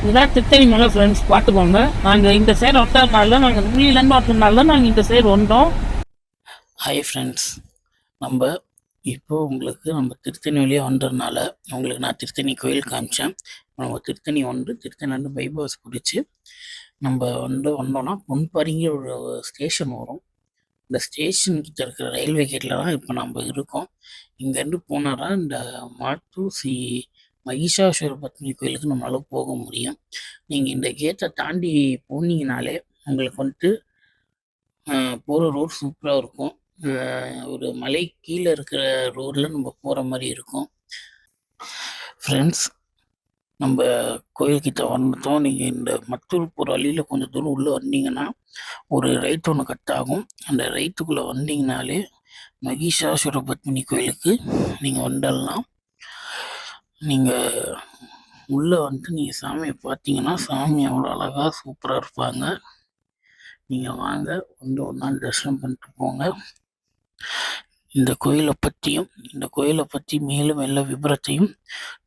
இதுதான் திருத்தணி மலை ஃப்ரெண்ட்ஸ், பார்த்துக்கோங்க. நாங்கள் இந்த சைடு வந்ததுனால, நாங்கள் நுழியிலேருந்து வந்ததுனால நாங்கள் இந்த சைடு வந்தோம். ஹாய் ஃப்ரெண்ட்ஸ், நம்ம இப்போ உங்களுக்கு நம்ம திருத்தணி வழியாக வந்ததுனால உங்களுக்கு நான் திருத்தணி கோயில் காமிச்சேன். நம்ம திருத்தணி திருத்தணி பை பாஸ் பிடிச்சி நம்ம வந்தோம்னா பொன்பாரிங்கிற ஒரு ஸ்டேஷன் வரும். இந்த ஸ்டேஷன் கிட்ட இருக்கிற ரயில்வே கேட்டில் தான் இப்போ நம்ம இருக்கோம். இங்கேருந்து போனால் தான் இந்த மாத்தூர் மகிஷாசுர பத்னி கோயிலுக்கு நம்மளால் போக முடியும். நீங்கள் இந்த கேட்டை தாண்டி போனீங்கனாலே உங்களுக்கு போகிற ரோட் சூப்பராக இருக்கும். ஒரு மலை கீழே இருக்கிற ரோடில் நம்ம போகிற மாதிரி இருக்கும். ஃப்ரெண்ட்ஸ், நம்ம கோயில்கிட்ட வந்துட்டோம். நீங்கள் இந்த மத்தூர் போகிற வழியில் கொஞ்சம் தூரம் உள்ளே வந்தீங்கன்னா ஒரு ரைட் ஒன்று கட் ஆகும். அந்த ரைட்டுக்குள்ளே வந்தீங்கனாலே மகிஷாசுர பத்மினி கோயிலுக்கு நீங்கள் வந்துடலாம். நீங்கள் உள்ளே நீங்கள் சாமியை பார்த்தீங்கன்னா சாமி அவ்வளோ அழகாக சூப்பராக இருப்பாங்க. நீங்கள் வாங்க, ஒரு நாள் தரிசனம் பண்ணிட்டு போங்க. இந்த கோயிலை பற்றி மேலும் எல்லா விபரத்தையும்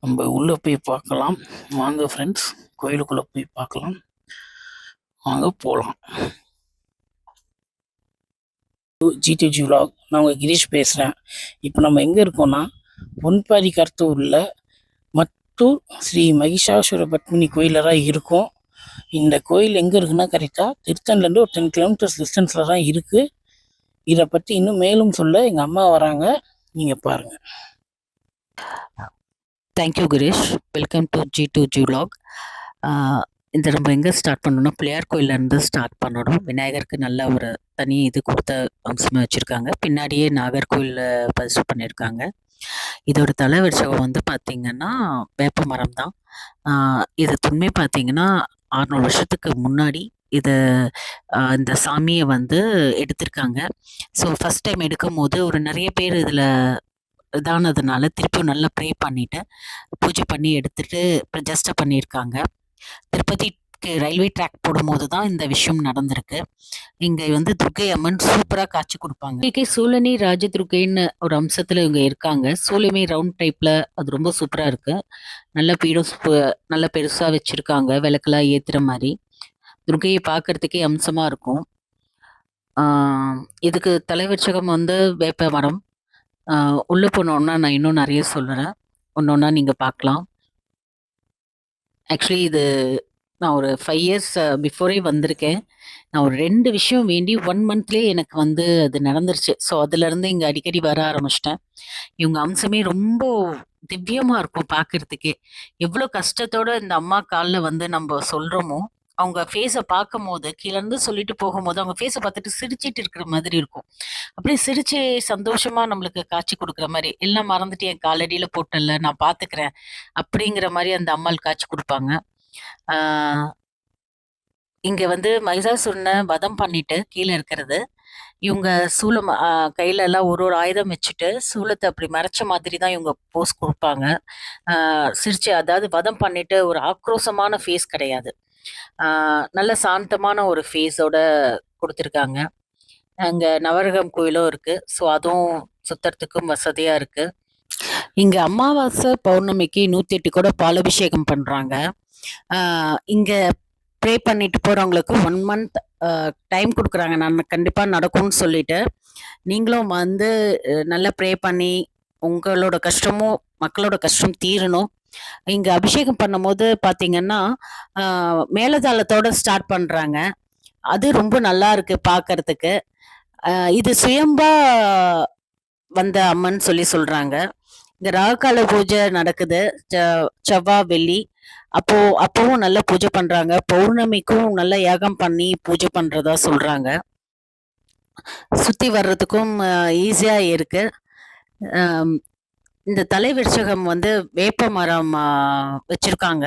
நம்ம உள்ளே போய் பார்க்கலாம். வாங்க ஃப்ரெண்ட்ஸ், கோயிலுக்குள்ளே போய் பார்க்கலாம். வாங்க போகலாம். ஜி2ஜி விலாக், நான் உங்கள் கிரீஷ் பேசுகிறேன். இப்போ நம்ம எங்கே இருக்கோம்னா பொன்பாரி கருத்தூரில் மத்தூர் ஸ்ரீ மகிஷாசுர பத்மினி கோயிலில் தான் இருக்கும். இந்த கோயில் எங்கே இருக்குன்னா கரெக்டாக திருத்தணிலேருந்து ஒரு 10 கிலோமீட்டர்ஸ் டிஸ்டன்ஸில் தான் இருக்குது. இதை பற்றி இன்னும் மேலும் சொல்ல எங்கள் அம்மா வராங்க, நீங்கள் பாருங்கள். Thank you Girish. Welcome to G2G vlog. இந்த நம்ம எங்கே ஸ்டார்ட் பண்ணணும்னா பிள்ளையார் கோயிலேருந்து ஸ்டார்ட் பண்ணணும். விநாயகருக்கு நல்ல ஒரு தனி இது கொடுத்த அம்சமாக வச்சுருக்காங்க. பின்னாடியே நாகர்கோயிலில் பதிவு பண்ணியிருக்காங்க. இதோட தலைவரிசகம் வந்து பார்த்திங்கன்னா வேப்ப மரம் தான். இது தொன்மை பார்த்திங்கன்னா 600 வருஷத்துக்கு முன்னாடி இந்த சாமியை வந்து எடுத்திருக்காங்க. ஸோ ஃபஸ்ட் டைம் எடுக்கும் போது ஒரு நிறைய பேர் இதில் இதானதுனால திருப்பியும் நல்லா ப்ரே பண்ணிவிட்டு பூஜை பண்ணி எடுத்துகிட்டு பிரதிஷ்டை பண்ணியிருக்காங்க. திருப்பதிக்கு ரயில்வே ட்ராக் போடும்போது தான் இந்த விஷயம் நடந்திருக்கு. இங்கே வந்து துர்க்கை அம்மன் சூப்பராக காட்சி கொடுப்பாங்க. இங்கே சூலனி ராஜதுர்க்கைன்னு ஒரு அம்சத்தில் இவங்க இருக்காங்க. சூலமி ரவுண்ட் டைப்பில் அது ரொம்ப சூப்பராக இருக்குது. நல்ல பீடம் நல்லா பெருசாக வச்சுருக்காங்க, விளக்கெல்லாம் ஏற்றுற மாதிரி. துர்க்கையை பார்க்குறதுக்கே அம்சமாக இருக்கும். இதுக்கு தலைவர்ச்சகம் வந்து வேப்ப மரம். உள்ளே போனோன்னா நான் இன்னும் நிறைய சொல்கிறேன், ஒன்று ஒன்றா நீங்கள் பார்க்கலாம். ஆக்சுவலி இது நான் ஒரு 5 இயர்ஸ் பிஃபோரே வந்திருக்கேன். நான் ஒரு 2 விஷயம் வேண்டி 1 மந்த்லேயே எனக்கு வந்து அது நடந்துருச்சு. ஸோ அதுலேருந்து இங்கே அடிக்கடி வர ஆரம்பிச்சிட்டேன். இவங்க அம்சமே ரொம்ப திவ்யமாக இருக்கும் பார்க்குறதுக்கே. எவ்வளோ கஷ்டத்தோடு இந்த அம்மா காலில் வந்து நம்ம சொல்கிறோமோ, அவங்க ஃபேஸை பார்க்கும் போது கீழேருந்து சொல்லிட்டு போகும்போது அவங்க ஃபேஸை பார்த்துட்டு சிரிச்சிட்டு இருக்கிற மாதிரி இருக்கும். அப்படியே சிரிச்சு சந்தோஷமாக நம்மளுக்கு காட்சி கொடுக்குற மாதிரி, எல்லாம் மறந்துட்டு என் காலடியில் போட்டல நான் பார்த்துக்கிறேன் அப்படிங்கிற மாதிரி அந்த அம்மாள் காட்சி கொடுப்பாங்க. இங்கே வந்து மகிஷாசுரனை வதம் பண்ணிட்டு கீழே இருக்கிறது. இவங்க சூலம் கையில எல்லாம் ஒரு ஒரு ஆயுதம் வச்சுட்டு சூலத்தை அப்படி மறைச்ச மாதிரி தான் இவங்க போஸ் கொடுப்பாங்க. சிரிச்சு, அதாவது வதம் பண்ணிட்டு ஒரு ஆக்ரோஷமான ஃபேஸ் கிடையாது. நல்ல சாந்தமான ஒரு ஃபேஸோட கொடுத்துருக்காங்க. அங்கே நவரகம் கோயிலும் இருக்கு. ஸோ அதுவும் சுத்தறதுக்கும் வசதியாக இருக்கு. இங்கே அமாவாசை பௌர்ணமிக்கு 108 கூட பாலாபிஷேகம் பண்ணுறாங்க. இங்கே ப்ரே பண்ணிட்டு போகிறவங்களுக்கு 1 மந்த் டைம் கொடுக்குறாங்க. நான் கண்டிப்பாக நடக்கும்னு சொல்லிட்டு நீங்களும் வந்து நல்லா ப்ரே பண்ணி உங்களோட கஷ்டமும் மக்களோட கஷ்டம் தீரணும். இங்கே அபிஷேகம் பண்ணும்போது பார்த்தீங்கன்னா மேலதாளத்தோட ஸ்டார்ட் பண்ணுறாங்க. அது ரொம்ப நல்லா இருக்கு பார்க்கறதுக்கு. இது சுயம்பா வந்த அம்மன் சொல்லி சொல்கிறாங்க. இங்கே ராகுகால பூஜை நடக்குது, செவ்வாய் வெள்ளி. அப்போவும் நல்ல பூஜை பண்றாங்க. பௌர்ணமிக்கும் நல்ல யாகம் பண்ணி பூஜை பண்றதா சொல்றாங்க. சுத்தி வர்றதுக்கும் ஈஸியா இருக்கு. இந்த தலைவிருச்சகம் வந்து வேப்ப மரம் வச்சிருக்காங்க.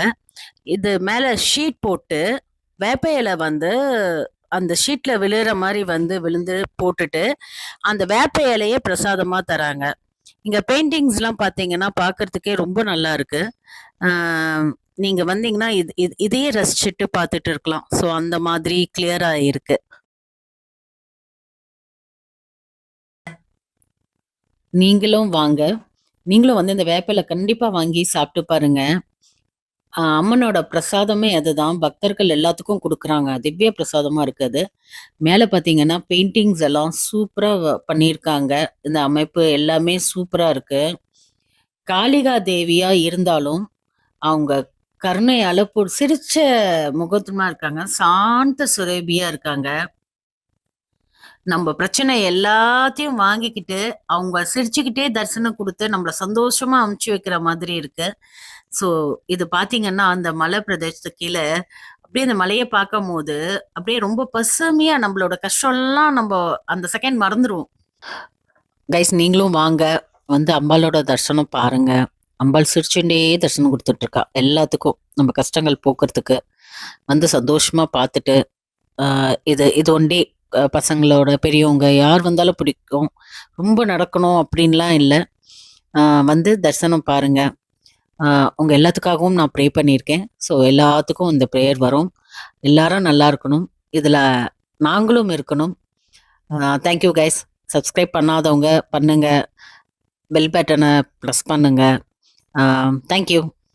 இது மேல ஷீட் போட்டு வேப்ப இலை வந்து அந்த ஷீட்ல விழுற மாதிரி வந்து விழுந்து போட்டுட்டு அந்த வேப்ப இலையே பிரசாதமா தராங்க. இங்க பெயிண்டிங்ஸ்லாம் பார்த்தீங்கன்னா பார்க்கறதுக்கே ரொம்ப நல்லா இருக்கு. நீங்க வந்தீங்கன்னா இதையே ரசிச்சுட்டு பார்த்துட்டு இருக்கலாம். ஸோ அந்த மாதிரி கிளியரா இருக்கு. நீங்களும் வாங்க. நீங்களும் வந்து இந்த வேப்பிலை கண்டிப்பா வாங்கி சாப்பிட்டு பாருங்க. அம்மனோட பிரசாதமே அதுதான். பக்தர்கள் எல்லாத்துக்கும் குடுக்குறாங்க. திவ்ய பிரசாதமா இருக்கு அது. மேல பார்த்தீங்கன்னா, பெயிண்டிங்ஸ் எல்லாம் சூப்பரா பண்ணியிருக்காங்க. இந்த அமைப்பு எல்லாமே சூப்பரா இருக்கு. காளிகா தேவியா இருந்தாலும், அவங்க கருணையால சிரிச்ச முகத்துமா இருக்காங்க. சாந்த சுரபியா இருக்காங்க. நம்ம பிரச்சனை எல்லாத்தையும் வாங்கிக்கிட்டு, அவங்க சிரிச்சுக்கிட்டே தரிசனம் குடுத்து, நம்மள சந்தோஷமா அனுப்பிச்சு வைக்கிற மாதிரி இருக்கு. ஸோ, இது பார்த்தீங்கன்னா, அந்த மலை பிரதேசத்துக்கு கீழ அப்படியே அந்த மலைய பார்க்கும்போது, அப்படியே ரொம்ப பசுமையா நம்மளோட கஷ்டம்லாம் அந்த செகண்ட் மறந்துருவோம். கைஸ் நீங்களும் வாங்க. வந்து அம்பாளோட தரிசனம் பாருங்க. அம்பாள் சிரிச்சுண்டே தரிசனம் குடுத்துட்டு இருக்கா. எல்லாத்துக்கும். நம்ம கஷ்டங்கள் போக்குறதுக்கு. வந்து சந்தோஷமா பார்த்துட்டு, அ இது இது ஒன் டே பசங்களோட, பெரியவங்க யார் வந்தாலும் பிடிக்கும். ரொம்ப நடக்கணும் அப்படின்லாம் இல்ல. அ வந்து தரிசனம் பாருங்க. அ உங்க எல்லாத்துக்காகவும் நான் ப்ரே பண்ணியிருக்கேன். ஸோ எல்லாத்துக்கும் இந்த ப்ரேயர் வரும். எல்லாரும் நல்லா இருக்கணும். இதுல நாங்களும் இருக்கணும். Thank you guys. சப்ஸ்கிரைப் பண்ணாதவங்க பண்ணுங்க. பெல் பட்டன பிரஸ் பண்ணுங்க. Thank you.